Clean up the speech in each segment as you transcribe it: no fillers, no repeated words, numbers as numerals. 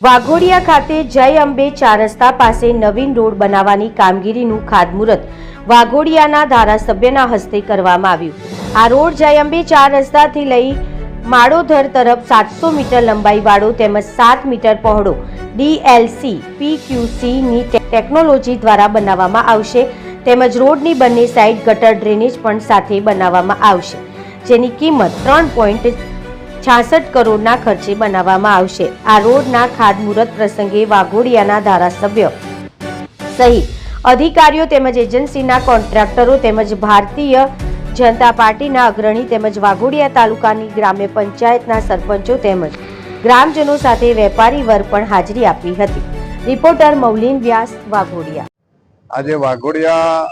વાઘોડિયા ખાતે જય અંબે ચાર રસ્તા પાસે નવીન રોડ બનાવવાની કામગીરીનું ખાતમુહૂર્ત વાઘોડિયાના ધારાસભ્યના હસ્તે કરવામાં આવ્યું। આ રોડ જય અંબે ચાર રસ્તાથી લઈ માળોધર તરફ 700 મીટર લંબાઈવાળો તેમજ 7 મીટર પહોળો DLC PQC ની ટેકનોલોજી દ્વારા બનાવવામાં આવશે તેમજ રોડની બંને સાઈડ ગટર ડ્રેનેજ પણ સાથે બનાવવામાં આવશે, જેની કિંમત 3.66 કરોડના ખર્ચે બનાવવામાં આવશે। આ રોડના ખાતમુહૂર્ત પ્રસંગે વાઘોડિયાના ધારાસભ્ય સહિત અધિકારીઓ તેમજ એજન્સીના કોન્ટ્રાક્ટરો તેમજ ભારતીય જનતા પાર્ટીના અગ્રણી તેમજ વાઘોડિયા તાલુકાની ગ્રામ્ય પંચાયતના સરપંચો તેમજ ગ્રામજનો સાથે વેપારી વર્ગ પણ હાજરી આપી હતી। રિપોર્ટર મૌલિન વ્યાસ, વાઘોડિયા। આજે વાઘોડિયા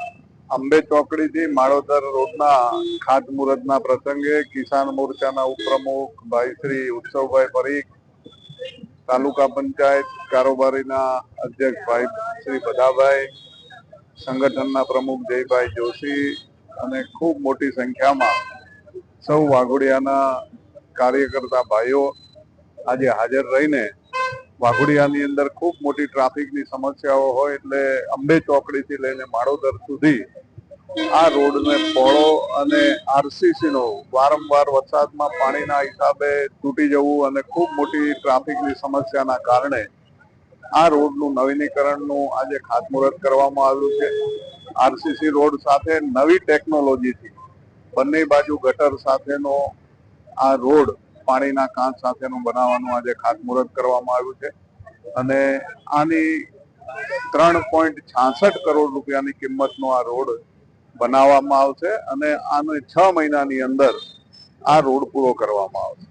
અંબે ચોકડીથી માળોદર રોડના ખાતમુહૂર્તના પ્રસંગે કિસાન મોરચાના ઉપપ્રમુખ ભાઈ શ્રી ઉત્સવભાઈ પરીખ, તાલુકા પંચાયત કારોબારીના અધ્યક્ષ ભાઈ શ્રી બધાભાઈ, સંગઠનના પ્રમુખ જયભાઈ જોશી અને ખૂબ મોટી સંખ્યામાં સૌ વાઘોડિયાના કાર્યકર્તા ભાઈઓ આજે હાજર રહીને વાઘોડિયાની અંદર ખૂબ મોટી ટ્રાફિકની સમસ્યાઓ હોય એટલે અંબે ચોકડીથી લઈને માળોદર સુધી આ રોડને પહોળો અને RCC નો વારંવાર વરસાદમાં પાણીના હિસાબે તૂટી જવું અને ખૂબ મોટી ટ્રાફિકની સમસ્યાના કારણે આ રોડનું નવીનીકરણનું આજે ખાતમુહૂર્ત કરવામાં આવ્યું છે। RCC રોડ સાથે નવી ટેકનોલોજીથી બંને બાજુ ગટર સાથેનો આ રોડ પાણીના કાંચ સાથેનું બનાવવાનું આજે ખાતમુહૂર્ત કરવામાં આવ્યું છે અને આની 3.66 કરોડ રૂપિયાની કિંમતનો આ રોડ બનાવવામાં આવશે અને આને 6 મહિનાની અંદર આ રોડ પૂરો કરવામાં આવશે।